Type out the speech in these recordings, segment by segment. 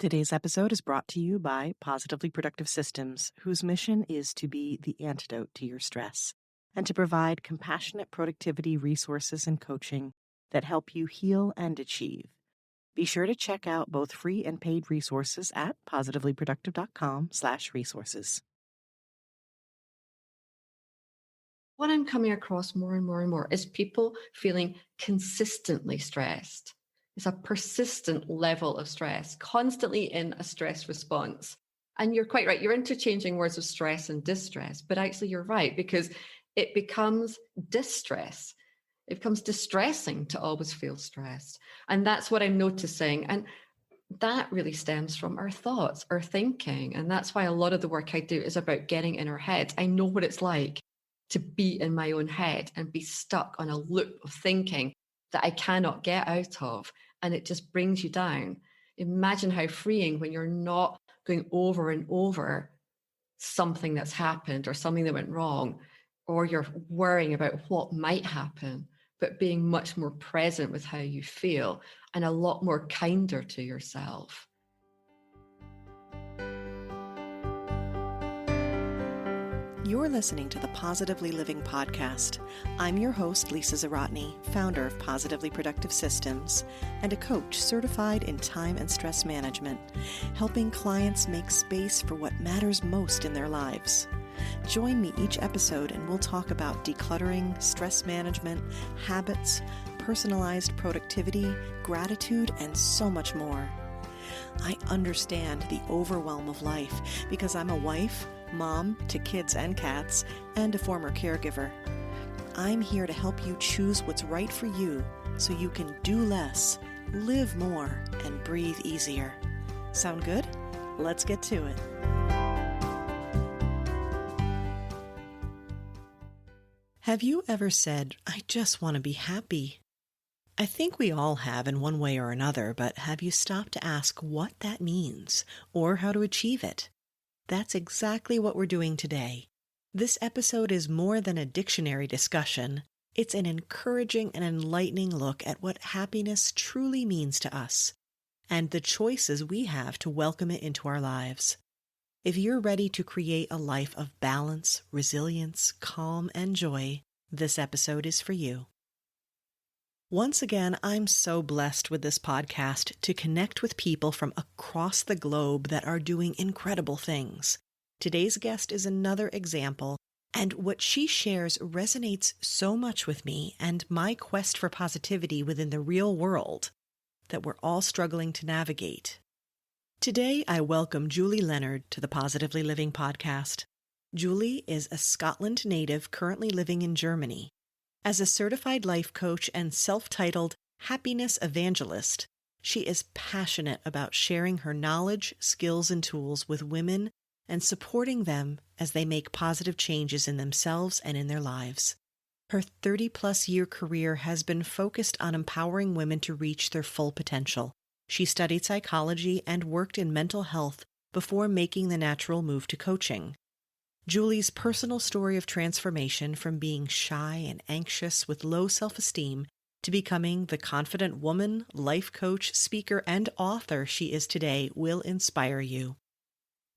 Today's episode is brought to you by Positively Productive Systems, whose mission is to be the antidote to your stress and to provide compassionate productivity resources and coaching that help you heal and achieve. Be sure to check out both free and paid resources at positivelyproductive.com/resources. What I'm coming across more and more is people feeling consistently stressed. It's a persistent level of stress, constantly in a stress response. And you're quite right. You're interchanging words of stress and distress, but actually you're right, because it becomes distress. It becomes distressing to always feel stressed. And that's what I'm noticing. And that really stems from our thoughts, our thinking. And that's why a lot of the work I do is about getting in our head. I know what it's like to be in my own head and be stuck on a loop of thinking that I cannot get out of. And it just brings you down. Imagine how freeing when you're not going over and over something that's happened or something that went wrong, or you're worrying about what might happen, but being much more present with how you feel and a lot more kinder to yourself. You're listening to the Positively Living Podcast. I'm your host, Lisa Zawrotny, founder of Positively Productive Systems and a coach certified in time and stress management, helping clients make space for what matters most in their lives. Join me each episode and we'll talk about decluttering, stress management, habits, personalized productivity, gratitude, and so much more. I understand the overwhelm of life because I'm a wife, mom to kids and cats, and a former caregiver. I'm here to help you choose what's right for you so you can do less, live more, and breathe easier. Sound good? Let's get to it. Have you ever said, I just want to be happy? I think we all have in one way or another, but have you stopped to ask what that means or how to achieve it? That's exactly what we're doing today. This episode is more than a dictionary discussion. It's an encouraging and enlightening look at what happiness truly means to us and the choices we have to welcome it into our lives. If you're ready to create a life of balance, resilience, calm, and joy, this episode is for you. Once again, I'm so blessed with this podcast to connect with people from across the globe that are doing incredible things. Today's guest is another example, and what she shares resonates so much with me and my quest for positivity within the real world that we're all struggling to navigate. Today, I welcome Julie Leonard to the Positively Living Podcast. Julie is a Scotland native currently living in Germany. As a certified life coach and self-titled happiness evangelist, she is passionate about sharing her knowledge, skills, and tools with women and supporting them as they make positive changes in themselves and in their lives. Her 30-plus year career has been focused on empowering women to reach their full potential. She studied psychology and worked in mental health before making the natural move to coaching. Julie's personal story of transformation from being shy and anxious with low self-esteem to becoming the confident woman, life coach, speaker, and author she is today will inspire you.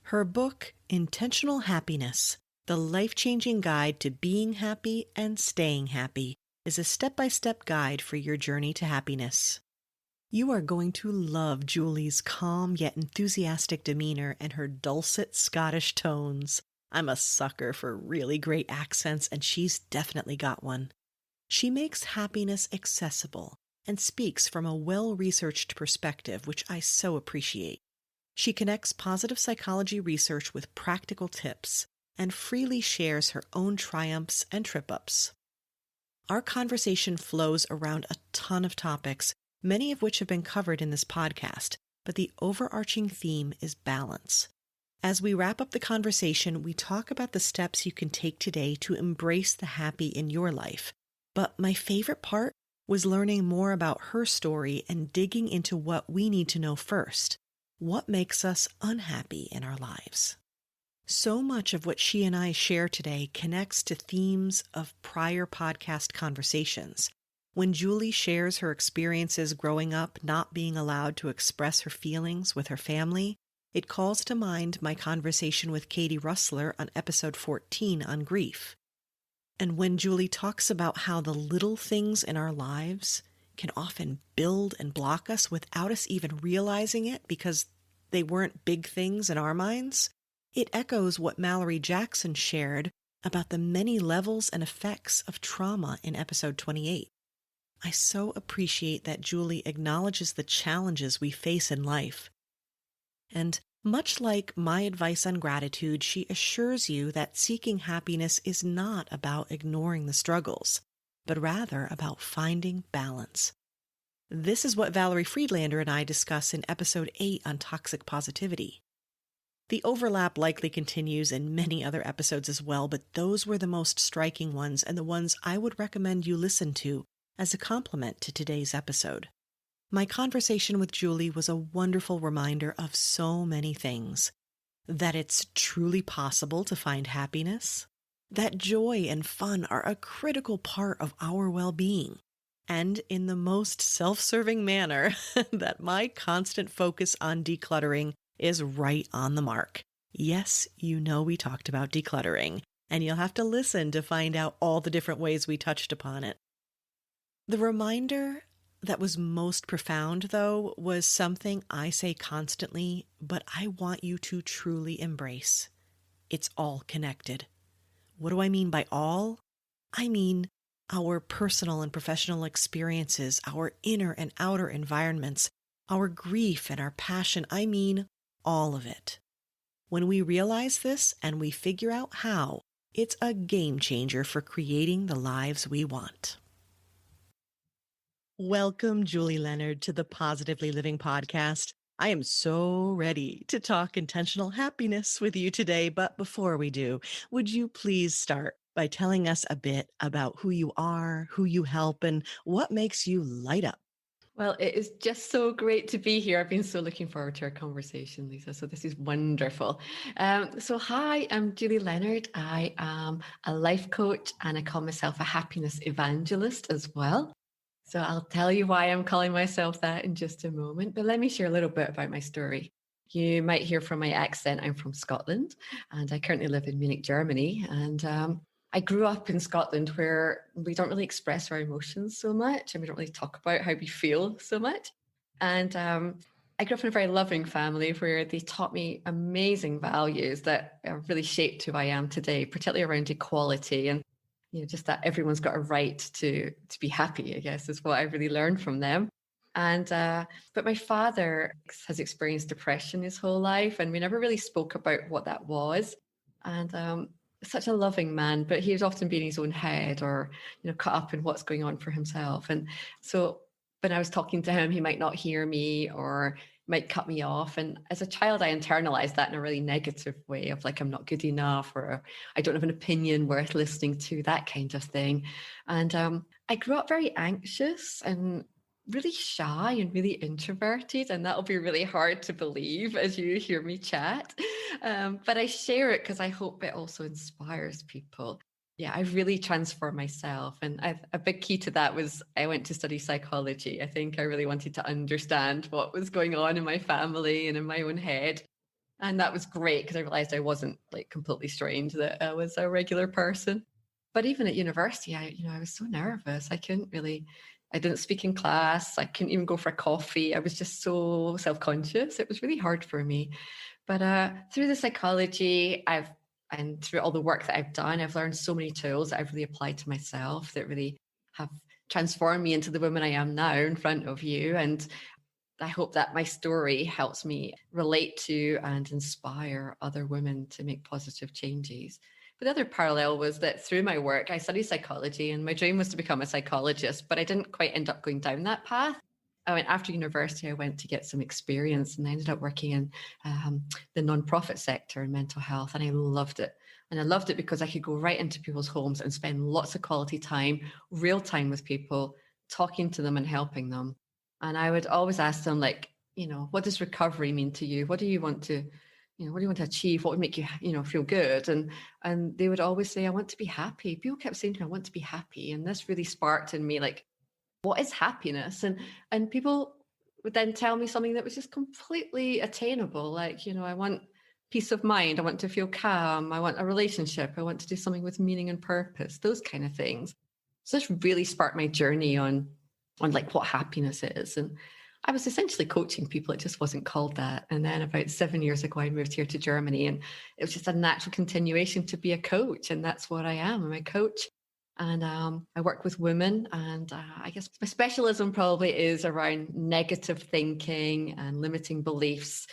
Her book, Intentional Happiness, The Life-Changing Guide to Being Happy and Staying Happy, is a step-by-step guide for your journey to happiness. You are going to love Julie's calm yet enthusiastic demeanor and her dulcet Scottish tones. I'm a sucker for really great accents, and she's definitely got one. She makes happiness accessible and speaks from a well-researched perspective, which I so appreciate. She connects positive psychology research with practical tips and freely shares her own triumphs and trip-ups. Our conversation flows around a ton of topics, many of which have been covered in this podcast, but the overarching theme is balance. As we wrap up the conversation, we talk about the steps you can take today to embrace the happy in your life. But my favorite part was learning more about her story and digging into what we need to know first. What makes us unhappy in our lives? So much of what she and I share today connects to themes of prior podcast conversations. When Julie shares her experiences growing up not being allowed to express her feelings with her family, it calls to mind my conversation with Katie Russler on episode 14 on grief. And when Julie talks about how the little things in our lives can often build and block us without us even realizing it because they weren't big things in our minds, it echoes what Mallory Jackson shared about the many levels and effects of trauma in episode 28. I so appreciate that Julie acknowledges the challenges we face in life. And much like my advice on gratitude, she assures you that seeking happiness is not about ignoring the struggles, but rather about finding balance. This is what Valerie Friedlander and I discuss in episode 8 on toxic positivity. The overlap likely continues in many other episodes as well, but those were the most striking ones and the ones I would recommend you listen to as a complement to today's episode. My conversation with Julie was a wonderful reminder of so many things. That it's truly possible to find happiness, that joy and fun are a critical part of our well-being, and in the most self-serving manner, that my constant focus on decluttering is right on the mark. Yes, you know we talked about decluttering, and you'll have to listen to find out all the different ways we touched upon it. The reminder that was most profound, though, was something I say constantly, but I want you to truly embrace. It's all connected. What do I mean by all? I mean our personal and professional experiences, our inner and outer environments, our grief and our passion. I mean all of it. When we realize this and we figure out how, it's a game changer for creating the lives we want. Welcome, Julie Leonard, to the Positively Living podcast. I am so ready to talk intentional happiness with you today. But before we do, would you please start by telling us a bit about who you are, who you help, and what makes you light up? Well, it is just so great to be here. I've been so looking forward to our conversation, Lisa. So this is wonderful. Hi, I'm Julie Leonard. I am a life coach and I call myself a happiness evangelist as well. So I'll tell you why I'm calling myself that in just a moment. But let me share a little bit about my story. You might hear from my accent, I'm from Scotland and I currently live in Munich, Germany. And I grew up in Scotland where we don't really express our emotions so much and we don't really talk about how we feel so much. And I grew up in a very loving family where they taught me amazing values that have really shaped who I am today, particularly around equality and just that everyone's got a right to be happy, I guess, is what I really learned from them. And but my father has experienced depression his whole life, and we never really spoke about what that was. And such a loving man, but he was often being in his own head or caught up in what's going on for himself. And so when I was talking to him, he might not hear me or might cut me off. And as a child, I internalized that in a really negative way of like, I'm not good enough, or I don't have an opinion worth listening to, that kind of thing. And I grew up very anxious and really shy and really introverted. And that'll be really hard to believe as you hear me chat. But I share it because I hope it also inspires people. Yeah, I've really transformed myself. And a big key to that was I went to study psychology. I think I really wanted to understand what was going on in my family and in my own head. And that was great because I realized I wasn't like completely strange, that I was a regular person. But even at university, I was so nervous. I didn't speak in class. I couldn't even go for a coffee. I was just so self-conscious. It was really hard for me. But through the psychology, and through all the work that I've done, I've learned so many tools that I've really applied to myself that really have transformed me into the woman I am now in front of you. And I hope that my story helps me relate to and inspire other women to make positive changes. But the other parallel was that through my work, I studied psychology and my dream was to become a psychologist, but I didn't quite end up going down that path. After university, I went to get some experience and I ended up working in the nonprofit sector in mental health. And I loved it. And I loved it because I could go right into people's homes and spend lots of quality time, real time with people, talking to them and helping them. And I would always ask them, like, what does recovery mean to you? What do you want to, what do you want to achieve? What would make you, feel good? And they would always say, I want to be happy. People kept saying to me, I want to be happy. And this really sparked in me, like, what is happiness? And people would then tell me something that was just completely attainable. Like, I want peace of mind. I want to feel calm. I want a relationship. I want to do something with meaning and purpose, those kind of things. So this really sparked my journey on like what happiness is. And I was essentially coaching people. It just wasn't called that. And then about 7 years ago, I moved here to Germany, and it was just a natural continuation to be a coach. And that's what I am. I'm a coach. And I work with women. And I guess my specialism probably is around negative thinking and limiting beliefs.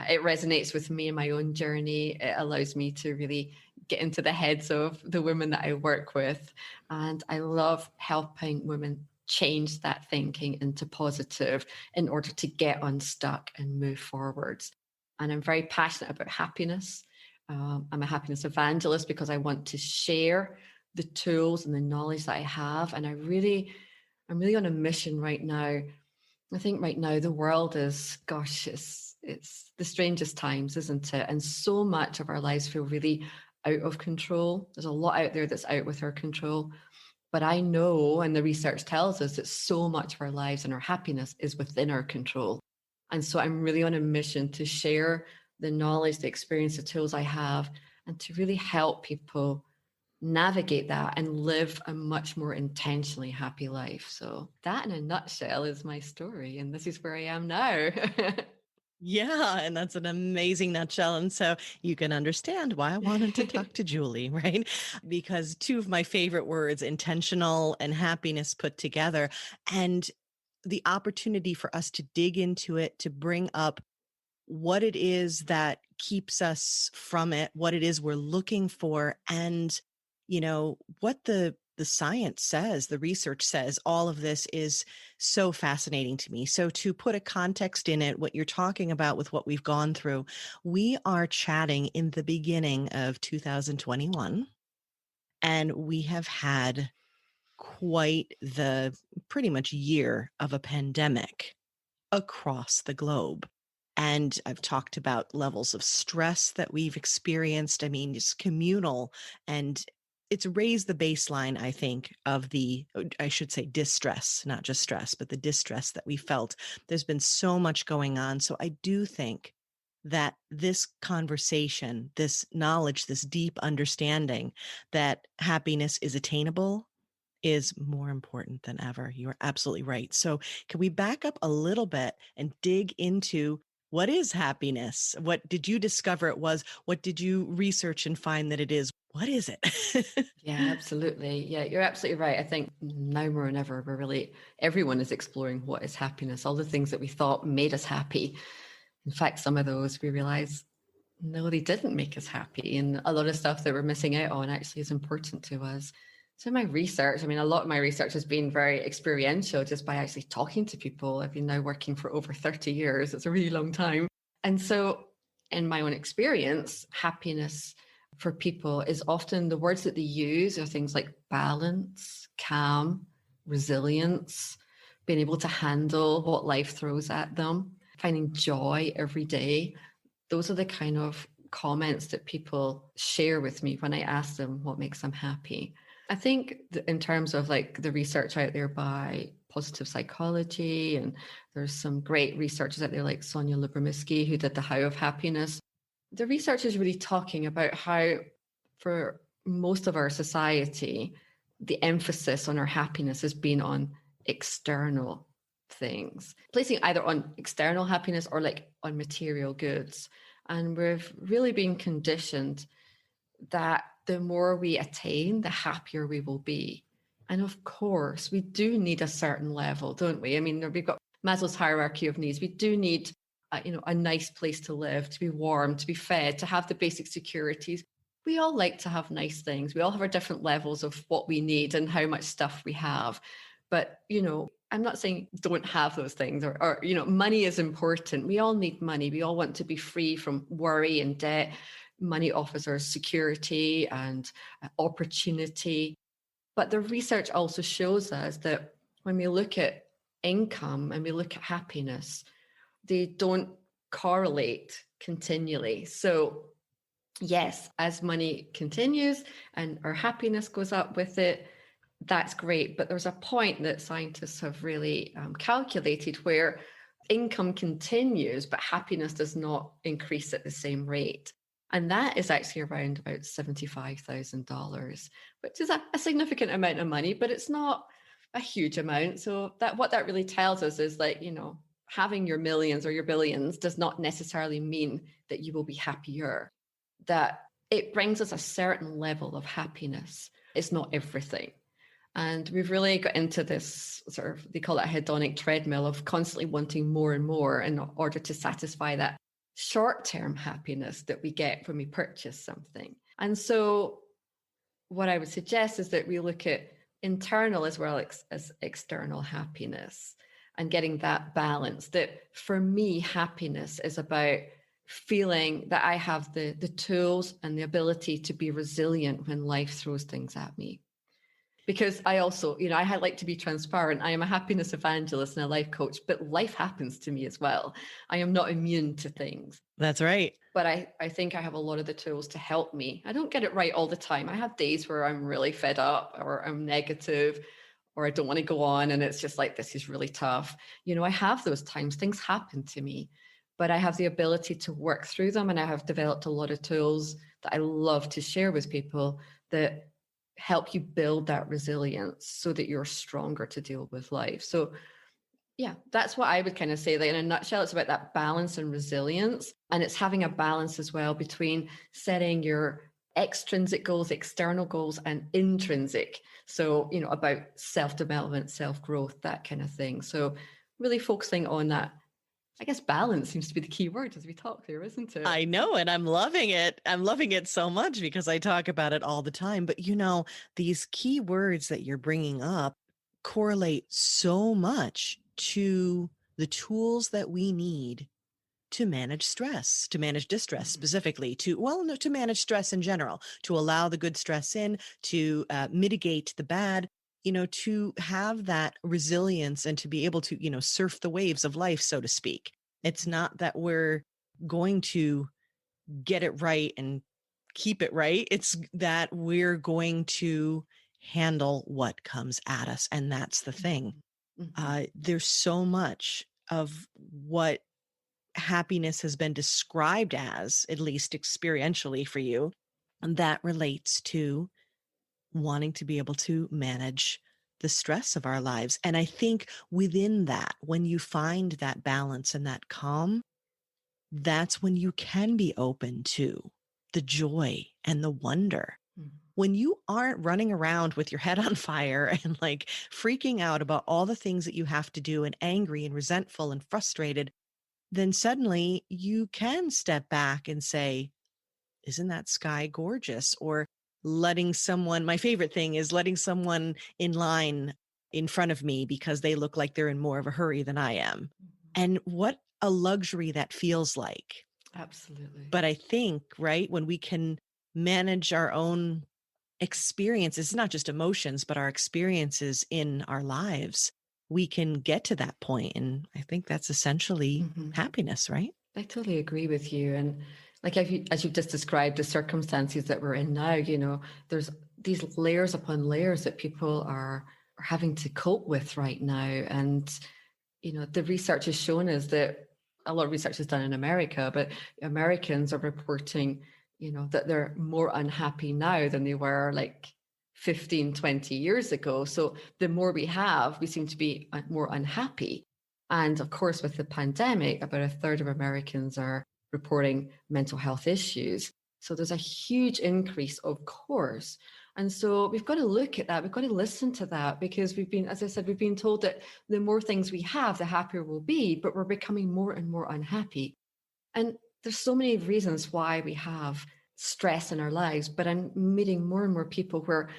It resonates with me in my own journey. It allows me to really get into the heads of the women that I work with. And I love helping women change that thinking into positive in order to get unstuck and move forwards. And I'm very passionate about happiness. I'm a happiness evangelist because I want to share the tools and the knowledge that I have. And I'm really on a mission right now. I think right now the world is, gosh, it's the strangest times, isn't it? And so much of our lives feel really out of control. There's a lot out there that's out with our control. But I know, and the research tells us, that so much of our lives and our happiness is within our control. And so I'm really on a mission to share the knowledge, the experience, the tools I have, and to really help people navigate that and live a much more intentionally happy life. So that in a nutshell is my story. And this is where I am now. Yeah, and that's an amazing nutshell. And so you can understand why I wanted to talk to Julie, right? Because two of my favorite words, intentional and happiness put together, and the opportunity for us to dig into it, to bring up what it is that keeps us from it, what it is we're looking for, and, what the science says, the research says. All of this is so fascinating to me. So to put a context in it, what you're talking about with what we've gone through, we are chatting in the beginning of 2021, and we have had quite the pretty much year of a pandemic across the globe. And I've talked about levels of stress that we've experienced. I mean, it's communal, and it's raised the baseline, I think, of I should say distress, not just stress, but the distress that we felt. There's been so much going on. So I do think that this conversation, this knowledge, this deep understanding that happiness is attainable is more important than ever. You are absolutely right. So, can we back up a little bit and dig into what is happiness? What did you discover it was? What did you research and find that it is? What is it? Yeah, absolutely. Yeah, you're absolutely right. I think now more than ever, everyone is exploring what is happiness, all the things that we thought made us happy. In fact, some of those we realize, no, they didn't make us happy. And a lot of stuff that we're missing out on actually is important to us. So my research, a lot of my research has been very experiential, just by actually talking to people. I've been now working for over 30 years. It's a really long time. And so in my own experience, happiness for people is often, the words that they use are things like balance, calm, resilience, being able to handle what life throws at them, finding joy every day. Those are the kind of comments that people share with me when I ask them what makes them happy. I think in terms of like the research out there by positive psychology, and there's some great researchers out there like Sonia Lyubomirsky, who did the How of Happiness. The research is really talking about how for most of our society, the emphasis on our happiness has been on external things, placing either on external happiness or like on material goods. And we've really been conditioned that the more we attain, the happier we will be. And of course, we do need a certain level, don't we? We've got Maslow's hierarchy of needs. We do need a nice place to live, to be warm, to be fed, to have the basic securities. We all like to have nice things. We all have our different levels of what we need and how much stuff we have. But, I'm not saying don't have those things, or money is important. We all need money. We all want to be free from worry and debt. Money offers us security and opportunity. But the research also shows us that when we look at income and we look at happiness, they don't correlate continually. So yes, as money continues and our happiness goes up with it, that's great. But there's a point that scientists have really calculated where income continues, but happiness does not increase at the same rate. And that is actually around about $75,000, which is a significant amount of money, but it's not a huge amount. So that what that really tells us is like, having your millions or your billions does not necessarily mean that you will be happier. That it brings us a certain level of happiness. It's not everything. And we've really got into this sort of, they call it a hedonic treadmill of constantly wanting more and more in order to satisfy that short-term happiness that we get when we purchase something. And so what I would suggest is that we look at internal as well as external happiness and getting that balance. That for me, happiness is about feeling that I have the tools and the ability to be resilient when life throws things at me. Because I also, I like to be transparent. I am a happiness evangelist and a life coach, but life happens to me as well. I am not immune to things. That's right. But I think I have a lot of the tools to help me. I don't get it right all the time. I have days where I'm really fed up or I'm negative or I don't want to go on. And it's just like, this is really tough. I have those times. Things happen to me, but I have the ability to work through them. And I have developed a lot of tools that I love to share with people that help you build that resilience so that you're stronger to deal with life. So yeah, that's what I would kind of say. Like in a nutshell, it's about that balance and resilience. And it's having a balance as well between setting your extrinsic goals, external goals, and intrinsic. So, about self-development, self-growth, that kind of thing. So really focusing on that. I guess balance seems to be the key word as we talk there, isn't it? I know, and I'm loving it. I'm loving it so much because I talk about it all the time. But these key words that you're bringing up correlate so much to the tools that we need to manage stress, to manage distress specifically, to manage stress in general, to allow the good stress in, to mitigate the bad, to have that resilience and to be able to, surf the waves of life, so to speak. It's not that we're going to get it right and keep it right. It's that we're going to handle what comes at us. And that's the thing. There's so much of what happiness has been described as, at least experientially for you, that relates to wanting to be able to manage the stress of our lives. And I think within that, when you find that balance and that calm, that's when you can be open to the joy and the wonder. When you aren't running around with your head on fire and like freaking out about all the things that you have to do and angry and resentful and frustrated, then suddenly you can step back and say, isn't that sky gorgeous? Or my favorite thing is letting someone in line in front of me because they look like they're in more of a hurry than I am. And what a luxury that feels like. Absolutely. But I think, right, when we can manage our own experiences, not just emotions, but our experiences in our lives, we can get to that point. And I think that's essentially happiness, right? I totally agree with you. And like as you've just described the circumstances that we're in now, there's these layers upon layers that people are having to cope with right now. And, the research has shown us that a lot of research is done in America, but Americans are reporting, that they're more unhappy now than they were like 15, 20 years ago. So the more we have, we seem to be more unhappy. And of course, with the pandemic, about a third of Americans are reporting mental health issues. So there's a huge increase, of course. And so we've got to look at that. We've got to listen to that because as I said, we've been told that the more things we have, the happier we'll be, but we're becoming more and more unhappy. And there's so many reasons why we have stress in our lives, but I'm meeting more and more people where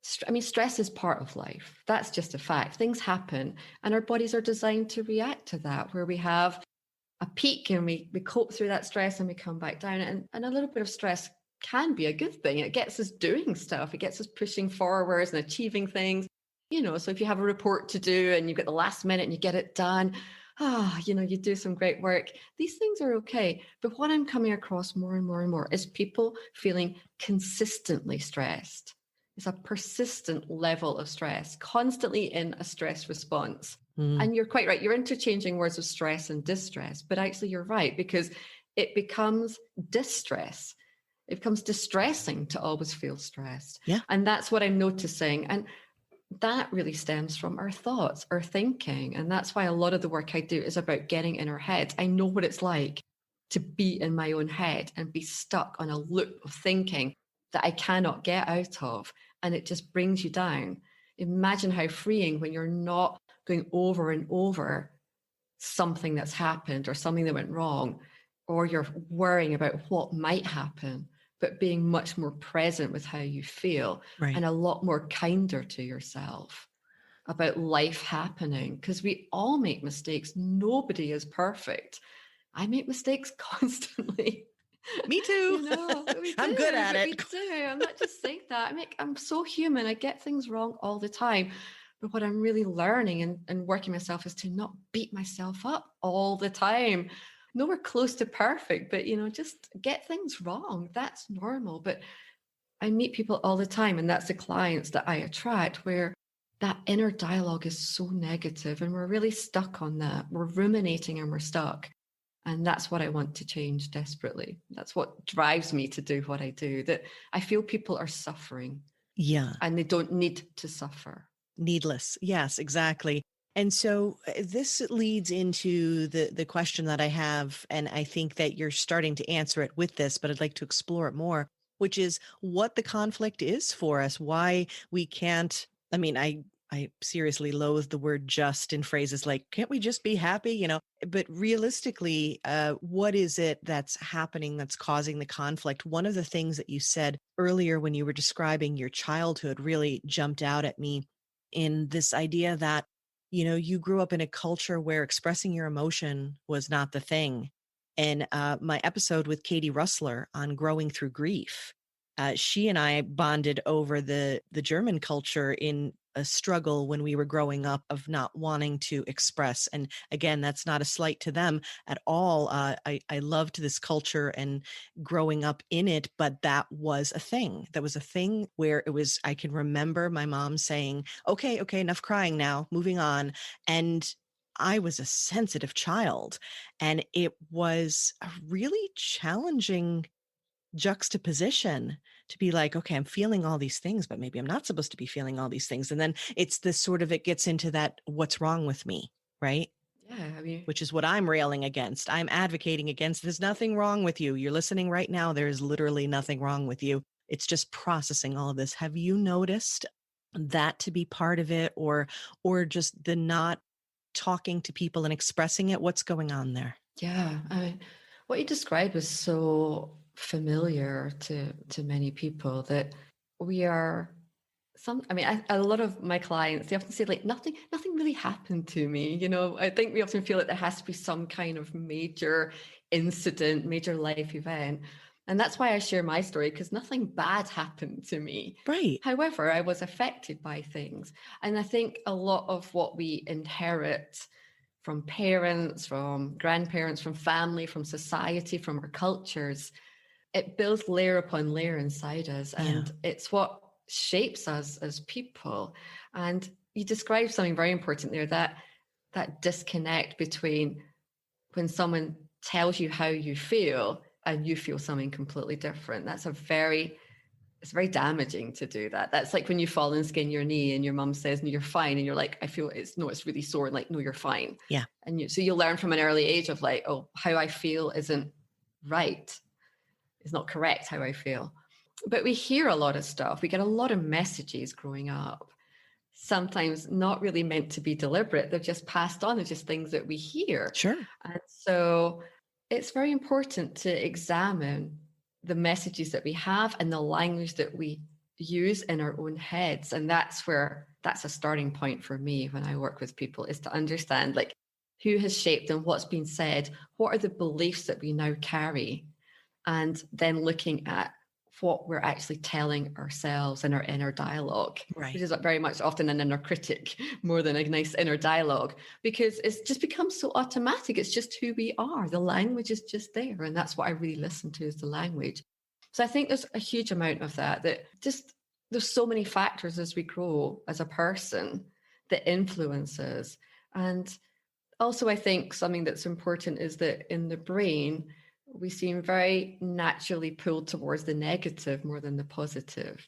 stress is part of life. That's just a fact. Things happen and our bodies are designed to react to that, where we have a peak and we cope through that stress and we come back down. And a little bit of stress can be a good thing. It gets us doing stuff. It gets us pushing forwards and achieving things. So if you have a report to do and you get the last minute and you get it done, you do some great work. These things are okay. But what I'm coming across more and more and more is people feeling consistently stressed. It's a persistent level of stress, constantly in a stress response. Mm. And you're quite right. You're interchanging words of stress and distress, but actually you're right, because it becomes distress. It becomes distressing to always feel stressed. Yeah. And that's what I'm noticing. And that really stems from our thoughts, our thinking. And that's why a lot of the work I do is about getting in our heads. I know what it's like to be in my own head and be stuck on a loop of thinking that I cannot get out of. And it just brings you down. Imagine how freeing when you're not going over and over something that's happened or something that went wrong, or you're worrying about what might happen, but being much more present with how you feel, Right. and a lot more kinder to yourself about life happening, because we all make mistakes. Nobody is perfect. I make mistakes constantly. Me too. You know, I'm good at it. We do. I'm not just saying that. I'm so human. I get things wrong all the time. But what I'm really learning and working myself is to not beat myself up all the time. Nowhere close to perfect, but just get things wrong. That's normal. But I meet people all the time, and that's the clients that I attract, where that inner dialogue is so negative and we're really stuck on that. We're ruminating and we're stuck. And that's what I want to change desperately. That's what drives me to do what I do, that I feel people are suffering. Yeah. And they don't need to suffer. Needless. Yes, exactly. And so this leads into the question that I have, and I think that you're starting to answer it with this, but I'd like to explore it more, which is what the conflict is for us, why we can't. I mean, I seriously loathe the word just in phrases like, can't we just be happy? But realistically, what is it that's happening that's causing the conflict? One of the things that you said earlier when you were describing your childhood really jumped out at me, in this idea that, you grew up in a culture where expressing your emotion was not the thing. And my episode with Katie Russler on growing through grief, she and I bonded over the German culture in a struggle when we were growing up of not wanting to express. And again, that's not a slight to them at all. I loved this culture and growing up in it, but that was a thing. That was a thing where I can remember my mom saying, okay, enough crying now, moving on. And I was a sensitive child, and it was a really challenging juxtaposition to be like, okay, I'm feeling all these things, but maybe I'm not supposed to be feeling all these things. And then it's this sort of, it gets into that, what's wrong with me, right? Yeah, I mean, Which is what I'm railing against. I'm advocating against. There's nothing wrong with you. You're listening right now. There is literally nothing wrong with you. It's just processing all of this. Have you noticed that to be part of it, or just the not talking to people and expressing it? What's going on there? yeah, I mean, what you described was so familiar to many people, that we are a lot of my clients, they often say, like, nothing really happened to me. I think we often feel that there has to be some kind of major incident, major life event. And that's why I share my story, because nothing bad happened to me. Right. However, I was affected by things. And I think a lot of what we inherit from parents, from grandparents, from family, from society, from our cultures, it builds layer upon layer inside us. And it's what shapes us as people. And you described something very important there, that disconnect between when someone tells you how you feel and you feel something completely different. It's very damaging to do that. That's like when you fall and skin your knee and your mom says, no, you're fine. And you're like, I feel it's really sore. And like, no, you're fine. Yeah. And so you learn from an early age of like, oh, how I feel isn't right. It's not correct how I feel. But we hear a lot of stuff. We get a lot of messages growing up, sometimes not really meant to be deliberate. They're just passed on. They're just things that we hear. Sure. And so it's very important to examine the messages that we have and the language that we use in our own heads. And that's a starting point for me when I work with people, is to understand, like, who has shaped and what's been said, what are the beliefs that we now carry, and then looking at what we're actually telling ourselves in our inner dialogue, right, which is very much often an inner critic more than a nice inner dialogue, because it's just become so automatic. It's just who we are. The language is just there. And that's what I really listen to, is the language. So I think there's a huge amount of that just there's so many factors as we grow as a person that influences. And also, I think something that's important is that in the brain, we seem very naturally pulled towards the negative more than the positive.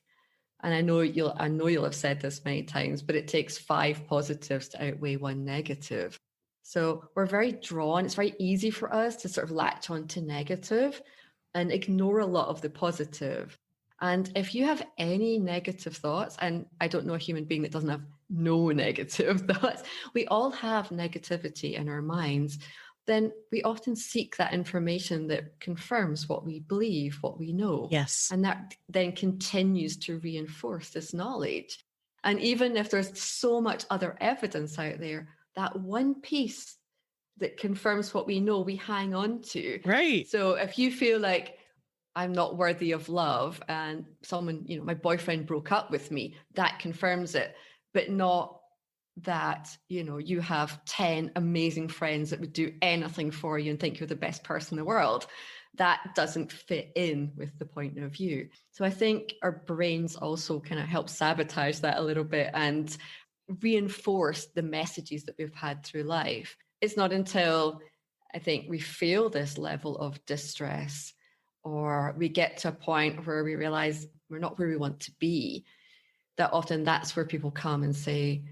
And I know you'll have said this many times, but it takes 5 positives to outweigh 1 negative. So we're very drawn. It's very easy for us to sort of latch on to negative and ignore a lot of the positive. And if you have any negative thoughts, and I don't know a human being that doesn't have no negative thoughts, we all have negativity in our minds, then we often seek that information that confirms what we believe, what we know. Yes. And that then continues to reinforce this knowledge. And even if there's so much other evidence out there, that one piece that confirms what we know, we hang on to. Right. So if you feel like I'm not worthy of love and someone, my boyfriend broke up with me, that confirms it, but not that, you have 10 amazing friends that would do anything for you and think you're the best person in the world. That doesn't fit in with the point of view. So I think our brains also kind of help sabotage that a little bit and reinforce the messages that we've had through life. It's not until I think we feel this level of distress or we get to a point where we realize we're not where we want to be, that often that's where people come and say,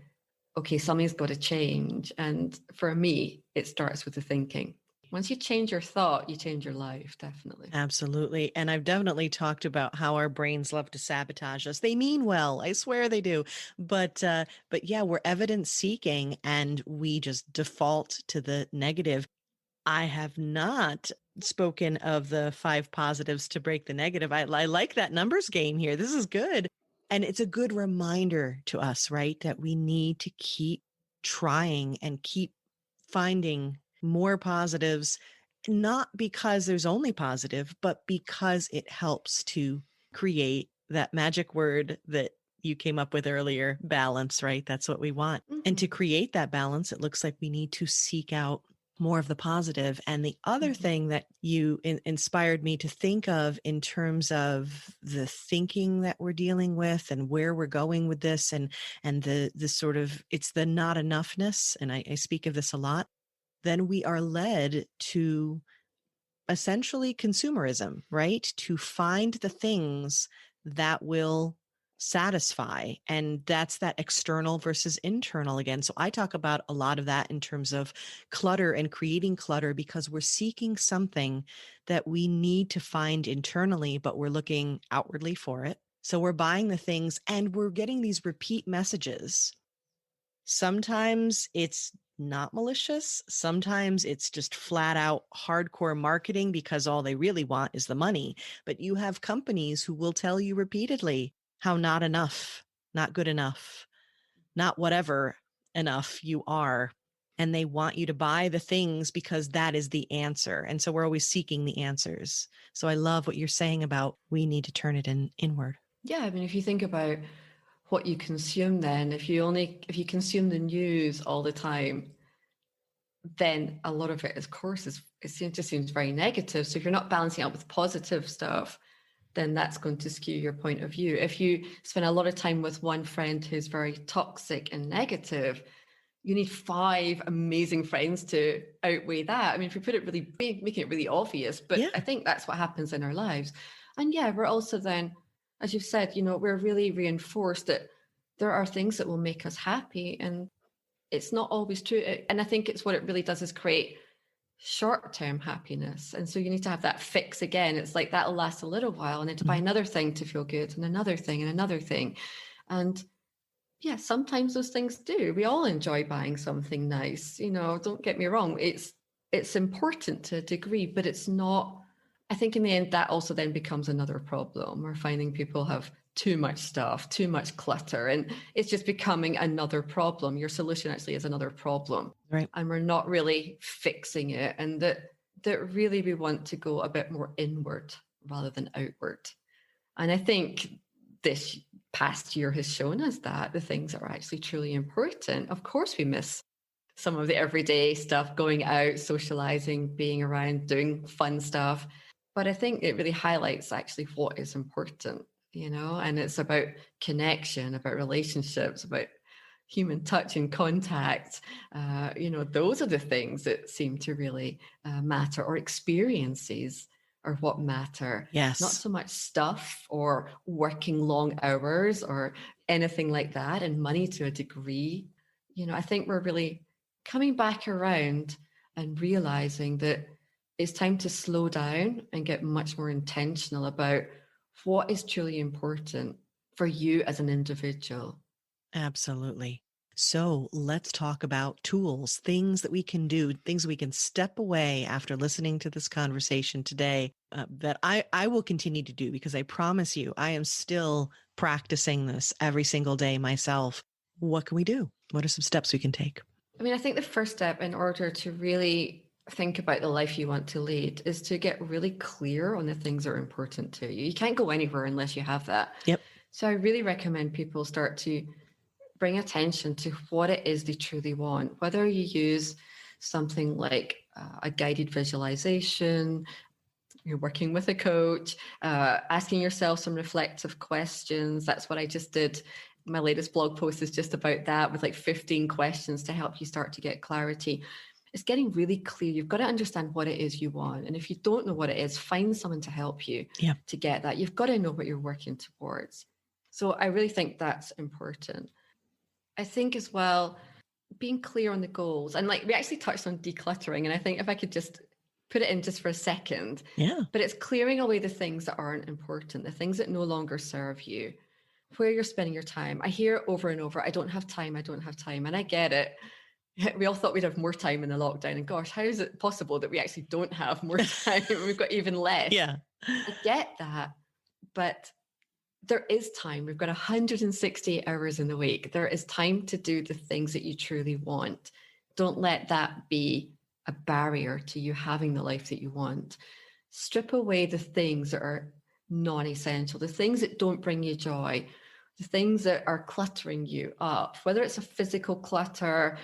okay, something's got to change. And for me, it starts with the thinking. Once you change your thought, you change your life, definitely. Absolutely. And I've definitely talked about how our brains love to sabotage us. They mean well, I swear they do. But yeah, we're evidence seeking and we just default to the negative. I have not spoken of the 5 positives to break the negative. I like that numbers game here. This is good. And it's a good reminder to us, right? That we need to keep trying and keep finding more positives, not because there's only positive, but because it helps to create that magic word that you came up with earlier, balance, right? That's what we want. Mm-hmm. And to create that balance, it looks like we need to seek out more of the positive. And the other thing that you inspired me to think of in terms of the thinking that we're dealing with and where we're going with this and the sort of, it's the not enoughness. And I speak of this a lot. Then we are led to essentially consumerism, right? To find the things that will satisfy. And that's that external versus internal again. So I talk about a lot of that in terms of clutter and creating clutter because we're seeking something that we need to find internally, but we're looking outwardly for it. So we're buying the things and we're getting these repeat messages. Sometimes it's not malicious. Sometimes it's just flat out hardcore marketing because all they really want is the money. But you have companies who will tell you repeatedly how not enough, not good enough, not whatever enough you are. And they want you to buy the things because that is the answer. And so we're always seeking the answers. So I love what you're saying about we need to turn it inward. Yeah, I mean, if you think about what you consume, then if you consume the news all the time, then a lot of it, of course, it just seems very negative. So if you're not balancing out with positive stuff, then that's going to skew your point of view. If you spend a lot of time with one friend who's very toxic and negative, you need 5 amazing friends to outweigh that. I mean, if we put it really big, making it really obvious, but yeah. I think that's what happens in our lives. And yeah, we're also then, as you've said, we're really reinforced that there are things that will make us happy, and it's not always true. And I think it's what it really does is create short-term happiness. And so you need to have that fix again. It's like that'll last a little while, and then to buy another thing to feel good, and another thing and another thing. And yeah, sometimes those things do. We all enjoy buying something nice. Don't get me wrong. It's important to a degree, but it's not. I think in the end, that also then becomes another problem. We're finding people have too much stuff, too much clutter, and it's just becoming another problem. Your solution actually is another problem. Right. And we're not really fixing it. And that really we want to go a bit more inward rather than outward. And I think this past year has shown us that the things that are actually truly important. Of course, we miss some of the everyday stuff, going out, socializing, being around, doing fun stuff. But I think it really highlights actually what is important. and it's about connection, about relationships, about human touch and contact. Those are the things that seem to really matter, or experiences are what matter, not Yes. so much stuff or working long hours or anything like that, and money to a degree. I think we're really coming back around and realizing that it's time to slow down and get much more intentional about what is truly important for you as an individual. Absolutely. So let's talk about tools, things that we can do, things we can step away after listening to this conversation today that I will continue to do, because I promise you, I am still practicing this every single day myself. What can we do? What are some steps we can take? I mean, I think the first step in order to really think about the life you want to lead is to get really clear on the things that are important to you. You can't go anywhere unless you have that. Yep. So I really recommend people start to bring attention to what it is they truly want, whether you use something like a guided visualization, you're working with a coach, asking yourself some reflective questions. That's what I just did. My latest blog post is just about that, with like 15 questions to help you start to get clarity. It's getting really clear. You've got to understand what it is you want. And if you don't know what it is, find someone to help you Yeah. to get that. You've got to know what you're working towards. So I really think that's important. I think as well, being clear on the goals, and like we actually touched on decluttering, and I think if I could just put it in just for a second, Yeah. but it's clearing away the things that aren't important, the things that no longer serve you, where you're spending your time. I hear it over and over, I don't have time, I don't have time. And I get it. We all thought we'd have more time in the lockdown, and gosh, how is it possible that we actually don't have more time? We've got even less. Yeah. I get that, but there is time. We've got 160 hours in the week. There is time to do the things that you truly want. Don't let that be a barrier to you having the life that you want. Strip away the things that are non-essential, the things that don't bring you joy, the things that are cluttering you up, whether it's a physical clutter,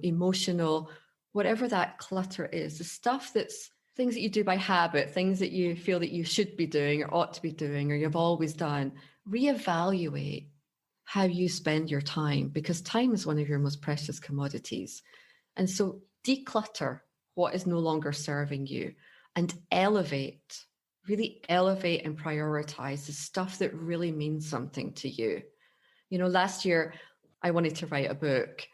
emotional, whatever that clutter is, the stuff that's things that you do by habit, things that you feel that you should be doing or ought to be doing or you've always done. Reevaluate how you spend your time, because time is one of your most precious commodities. And so declutter what is no longer serving you and really elevate and prioritize the stuff that really means something to you. Last year I wanted to write a book.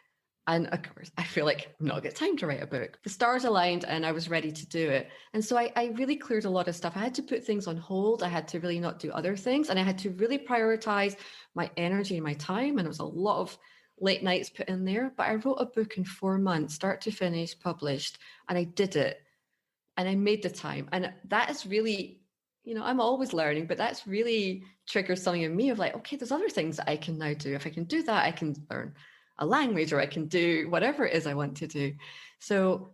And of course, I feel like I'm not got time to write a book. The stars aligned and I was ready to do it. And so I really cleared a lot of stuff. I had to put things on hold. I had to really not do other things. And I had to really prioritize my energy and my time. And it was a lot of late nights put in there. But I wrote a book in 4 months, start to finish, published. And I did it. And I made the time. And that is really, I'm always learning, but that's really triggered something in me of like, okay, there's other things that I can now do. If I can do that, I can learn a language, or I can do whatever it is I want to do. So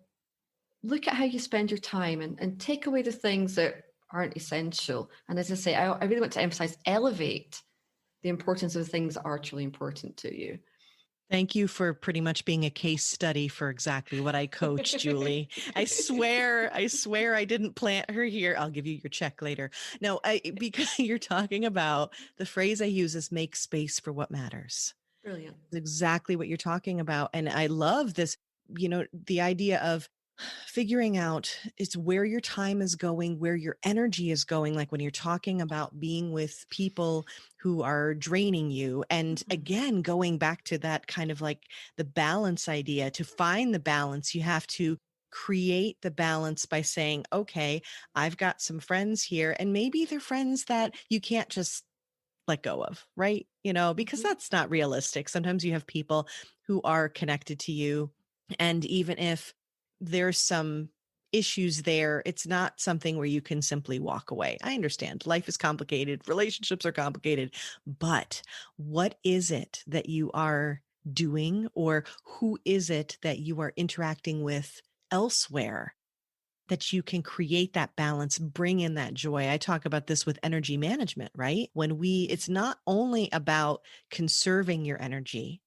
look at how you spend your time and take away the things that aren't essential. And as I say, I really want to emphasize, elevate the importance of the things that are truly important to you. Thank you for pretty much being a case study for exactly what I coach, Julie. I swear I didn't plant her here. I'll give you your check later. No, because you're talking about, the phrase I use is make space for what matters. Brilliant. Exactly what you're talking about. And I love this, the idea of figuring out it's where your time is going, where your energy is going. Like when you're talking about being with people who are draining you. And again, going back to that kind of like the balance idea, to find the balance, you have to create the balance by saying, okay, I've got some friends here, and maybe they're friends that you can't just let go of, right? Because that's not realistic. Sometimes you have people who are connected to you. And even if there's some issues there, it's not something where you can simply walk away. I understand life is complicated, relationships are complicated, but what is it that you are doing, or who is it that you are interacting with elsewhere, that you can create that balance, bring in that joy? I talk about this with energy management, right? It's not only about conserving your energy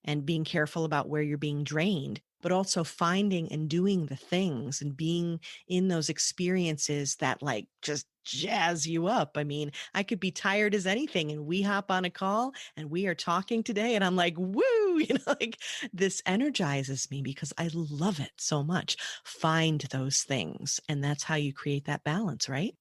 and being careful about where you're being drained, but also finding and doing the things and being in those experiences that like just jazz you up. I mean, I could be tired as anything and we hop on a call and we are talking today and I'm like, woo, like this energizes me because I love it so much. Find those things. And that's how you create that balance, right?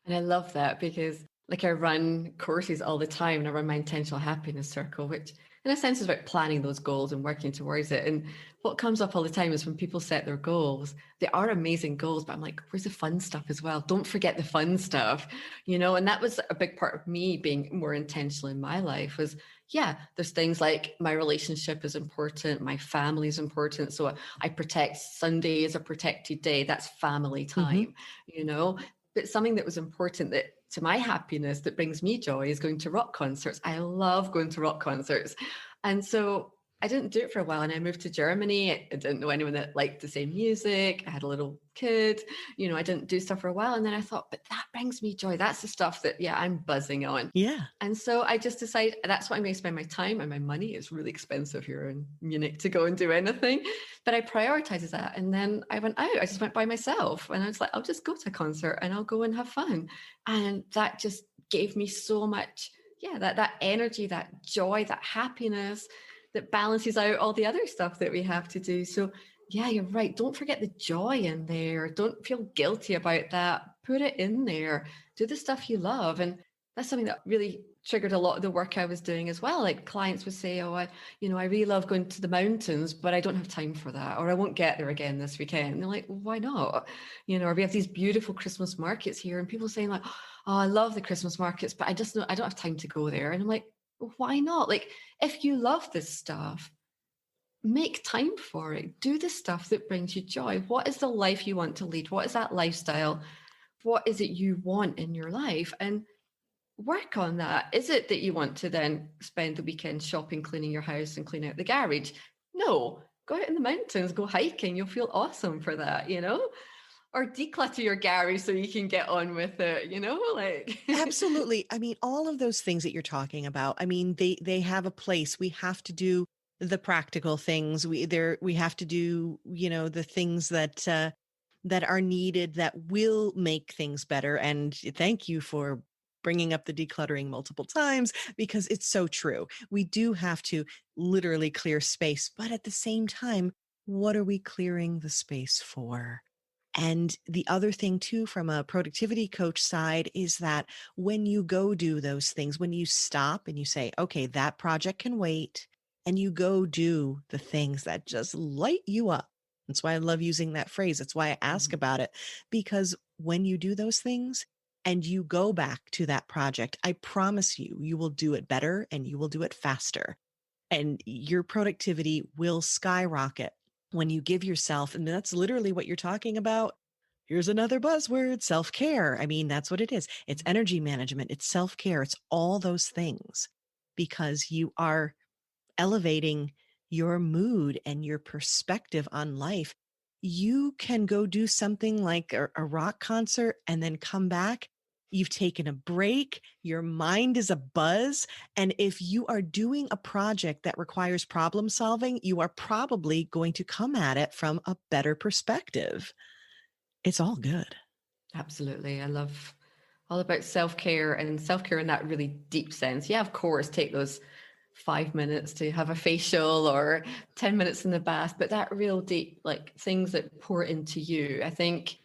And I love that because like I run courses all the time and I run my intentional happiness circle, which in a sense is about planning those goals and working towards it. And what comes up all the time is when people set their goals, they are amazing goals, but I'm like, where's the fun stuff as well? Don't forget the fun stuff, and that was a big part of me being more intentional in my life was, yeah, there's things like my relationship is important, my family is important. So I protect Sunday as a protected day. That's family Mm-hmm. time, you know, but something that was important that to my happiness that brings me joy is going to rock concerts. I love going to rock concerts. And so I didn't do it for a while and I moved to Germany. I didn't know anyone that liked the same music. I had a little kid, I didn't do stuff for a while. And then I thought, but that brings me joy. That's the stuff that, yeah, I'm buzzing on. Yeah. And so I just decided that's what I'm going to spend my time and my money. It's really expensive here in Munich to go and do anything, but I prioritized that. And then I went out, I just went by myself and I was like, I'll just go to a concert and I'll go and have fun. And that just gave me so much, yeah, that energy, that joy, that happiness that balances out all the other stuff that we have to do. So yeah, you're right. Don't forget the joy in there. Don't feel guilty about that. Put it in there. Do the stuff you love. And that's something that really triggered a lot of the work I was doing as well. Like clients would say, oh, I really love going to the mountains, but I don't have time for that. Or I won't get there again this weekend. And they're like, well, why not? Or we have these beautiful Christmas markets here and people saying like, oh, I love the Christmas markets, but I don't have time to go there. And I'm like, well, why not? Like, if you love this stuff, make time for it. Do the stuff that brings you joy. What is the life you want to lead? What is that lifestyle? What is it you want in your life? And work on that. Is it that you want to then spend the weekend shopping, cleaning your house and cleaning out the garage? No, go out in the mountains, go hiking. You'll feel awesome for that, or declutter your garage so you can get on with it, like Absolutely. I mean, all of those things that you're talking about, I mean, they have a place. We have to do the practical things. We have to do, the things that are needed that will make things better. And thank you for bringing up the decluttering multiple times because it's so true. We do have to literally clear space, but at the same time, what are we clearing the space for? And the other thing too, from a productivity coach side is that when you go do those things, when you stop and you say, okay, that project can wait, and you go do the things that just light you up. That's why I love using that phrase. That's why I ask about it, because when you do those things and you go back to that project, I promise you, you will do it better and you will do it faster and your productivity will skyrocket when you give yourself, and that's literally what you're talking about. Here's another buzzword, self-care. I mean, that's what it is. It's energy management. It's self-care. It's all those things because you are elevating your mood and your perspective on life. You can go do something like a rock concert and then come back. You've taken a break. Your mind is a buzz. And if you are doing a project that requires problem solving, you are probably going to come at it from a better perspective. It's all good. Absolutely. I love all about self-care and self-care in that really deep sense. Yeah, of course, take those 5 minutes to have a facial or 10 minutes in the bath, but that real deep, like things that pour into you. I think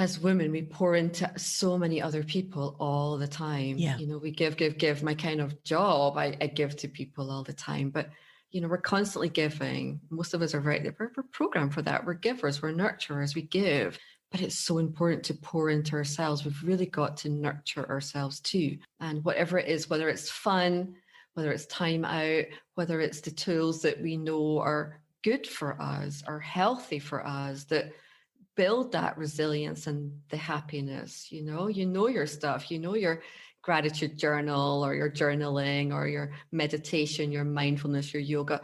as women, we pour into so many other people all the time. Yeah. We give. My kind of job, I give to people all the time, but we're constantly giving. Most of us are we're programmed for that. We're givers, we're nurturers, we give. But it's so important to pour into ourselves. We've really got to nurture ourselves too. And whatever it is, whether it's fun, whether it's time out, whether it's the tools that we know are good for us, are healthy for us, that build that resilience and the happiness, your stuff, your gratitude journal or your journaling or your meditation, your mindfulness, your yoga.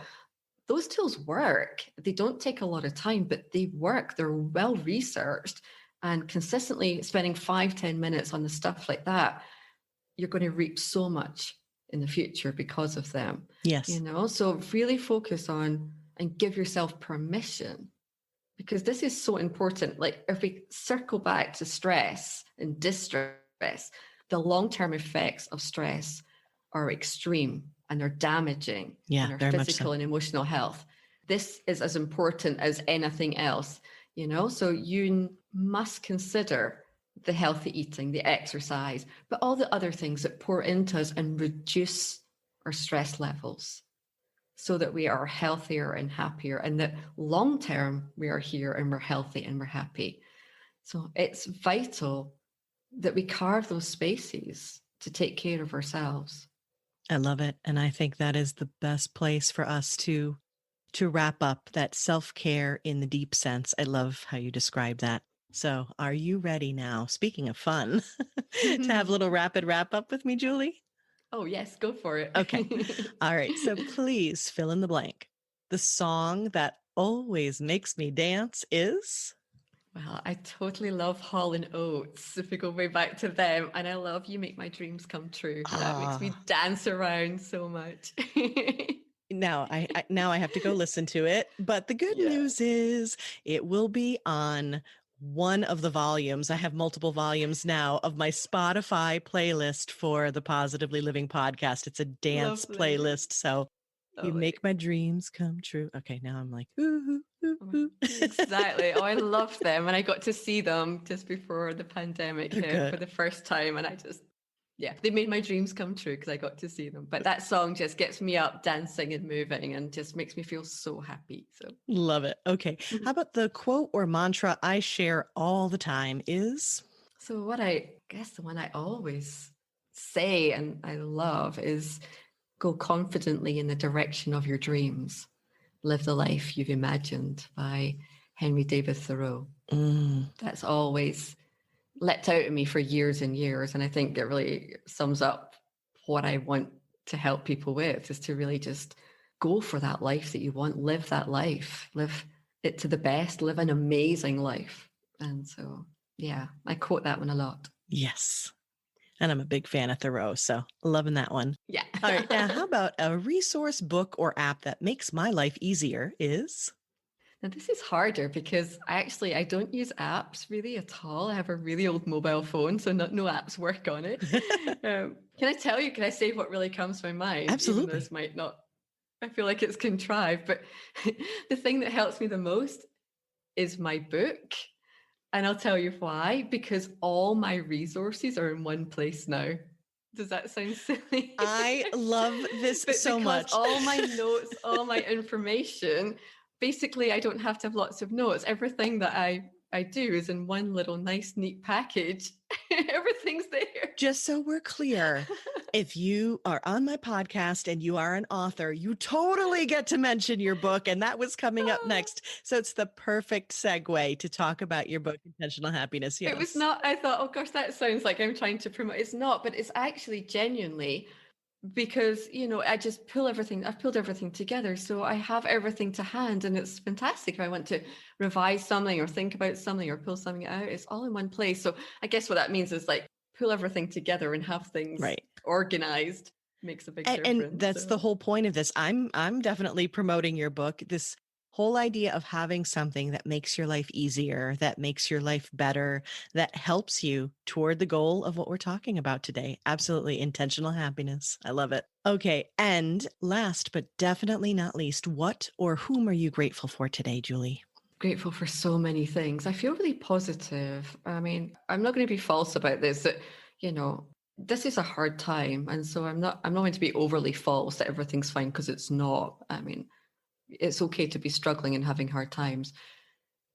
Those tools work. They don't take a lot of time, but they work. They're well researched, and consistently spending 5-10 minutes on the stuff like that, you're going to reap so much in the future because of them. Yes. So really focus on and give yourself permission, because this is so important. Like if we circle back to stress and distress, stress. The long-term effects of stress are extreme and they're damaging Yeah, on our very much physical so. and emotional health. This is as important as anything else, so you must consider the healthy eating, the exercise, but all the other things that pour into us and reduce our stress levels so that we are healthier and happier, and that long term we are here and we're healthy and we're happy. So it's vital that we carve those spaces to take care of ourselves. I love it. And I think that is the best place for us to wrap up that self-care in the deep sense. I love how you describe that. So are you ready now? Speaking of fun, to have a little rapid wrap up with me, Julie? Oh, yes, go for it. Okay. All right. So please fill in the blank. The song that always makes me dance is? Well, I totally love Hall and Oates, if we go way back to them. And I love You Make My Dreams Come True. That makes me dance around so much. Now I have to go listen to it. But the good Yeah. news is it will be on one of the volumes. I have multiple volumes now of my Spotify playlist for the Positively Living podcast. It's a dance Lovely. playlist. So you make my dreams come true. Okay, now I'm like, ooh, ooh, ooh. Exactly. Oh, I love them. And I got to see them just before the pandemic hit for the first time. And they made my dreams come true because I got to see them. But that song just gets me up dancing and moving and just makes me feel so happy. So Love it. Okay. How about the quote or mantra I share all the time is? So what I guess the one I always say and I love is go confidently in the direction of your dreams. Live the life you've imagined, by Henry David Thoreau. That's always leapt out at me for years and years. And I think it really sums up what I want to help people with, is to really just go for that life that you want, live that life, live it to the best, live an amazing life. And so, yeah, I quote that one a lot. Yes. And I'm a big fan of Thoreau, so loving that one. Yeah. All right. Now, how about a resource, book, or app that makes my life easier is? Now, this is harder because I don't use apps really at all. I have a really old mobile phone, so no apps work on it. Can I say what really comes to my mind? Absolutely. Even though this might not, I feel like it's contrived, but the thing that helps me the most is my book. And I'll tell you why, because all my resources are in one place now. Does that sound silly? I love this so much. All my notes, all my information, basically I don't have to have lots of notes. Everything that I do is in one little nice, neat package. Everything's there. Just so we're clear, if you are on my podcast and you are an author, you totally get to mention your book. And that was coming up next. So it's the perfect segue to talk about your book, Intentional Happiness. Yes. It was not, I thought, oh gosh, that sounds like I'm trying to promote. It's not, but it's actually genuinely because, I've pulled everything together. So I have everything to hand and it's fantastic. If I want to revise something or think about something or pull something out, it's all in one place. So I guess what that means is like pull everything together and have things organized makes a big difference. And that's the whole point of this. I'm definitely promoting your book. This whole idea of having something that makes your life easier, that makes your life better, that helps you toward the goal of what we're talking about today. Absolutely. Intentional happiness. I love it. Okay. And last, but definitely not least, what or whom are you grateful for today, Julie? Grateful for so many things. I feel really positive. I mean, I'm not going to be false about this, that, this is a hard time. And so I'm not going to be overly false that everything's fine, because it's not. I mean, it's okay to be struggling and having hard times.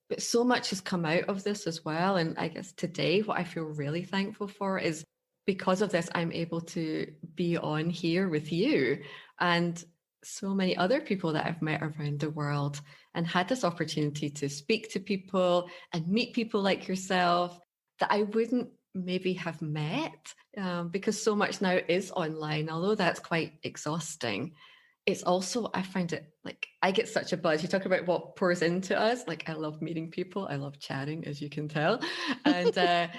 But so much has come out of this as well. And I guess today, what I feel really thankful for is because of this, I'm able to be on here with you and so many other people that I've met around the world, and had this opportunity to speak to people and meet people like yourself that I wouldn't maybe have met, because so much now is online, although that's quite exhausting. It's also, I find it like I get such a buzz. You talk about what pours into us. Like I love meeting people. I love chatting, as you can tell. And I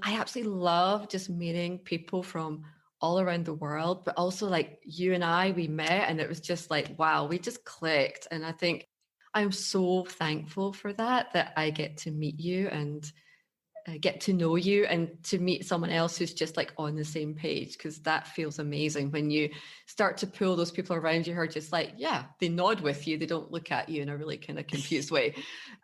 absolutely love just meeting people from all around the world, but also like you and I, we met and it was just like, wow, we just clicked. And I think I'm so thankful for that I get to meet you and get to know you and to meet someone else who's just like on the same page, because that feels amazing when you start to pull those people around you who are just like, yeah, they nod with you, they don't look at you in a really kind of confused way,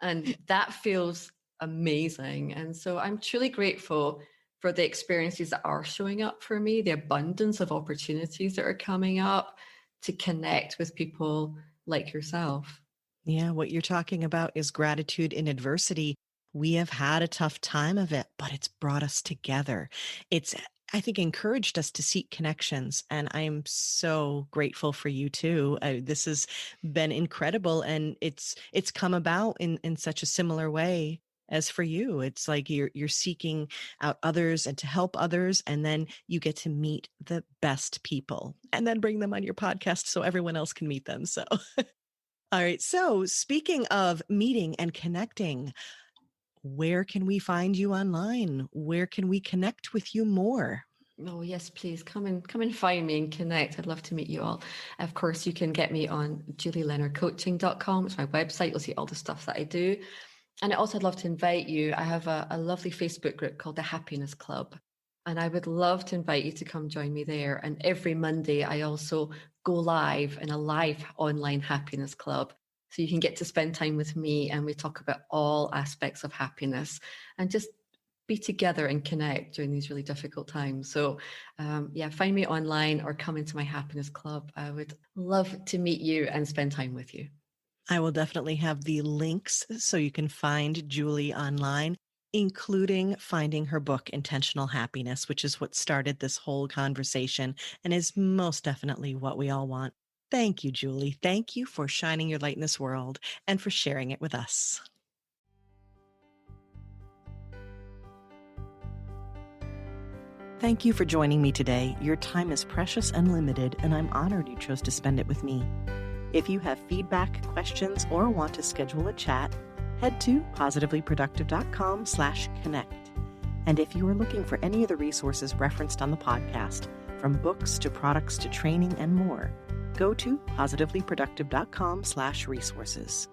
and that feels amazing. And so I'm truly grateful for the experiences that are showing up for me, the abundance of opportunities that are coming up to connect with people like yourself. Yeah, what you're talking about is gratitude in adversity. We have had a tough time of it, but it's brought us together. It's, I think, encouraged us to seek connections. And I'm so grateful for you too. This has been incredible. And it's come about in such a similar way as for you. It's like you're seeking out others and to help others. And then you get to meet the best people and then bring them on your podcast so everyone else can meet them. So all right. So speaking of meeting and connecting, where can we find you online? Where can we connect with you more? Oh yes, please come and find me and connect. I'd love to meet you all. Of course, you can get me on julieleonardcoaching.com. It's my website. You'll see all the stuff that I do. And also I'd love to invite you. I have a lovely Facebook group called the Happiness Club. And I would love to invite you to come join me there. And every Monday, I also go live in a live online happiness club. So you can get to spend time with me and we talk about all aspects of happiness and just be together and connect during these really difficult times. So find me online or come into my happiness club. I would love to meet you and spend time with you. I will definitely have the links so you can find Julie online, including finding her book, Intentional Happiness, which is what started this whole conversation and is most definitely what we all want. Thank you, Julie. Thank you for shining your light in this world and for sharing it with us. Thank you for joining me today. Your time is precious and limited, and I'm honored you chose to spend it with me. If you have feedback, questions, or want to schedule a chat, head to positivelyproductive.com/connect. And if you are looking for any of the resources referenced on the podcast, from books to products to training and more, go to positivelyproductive.com/resources.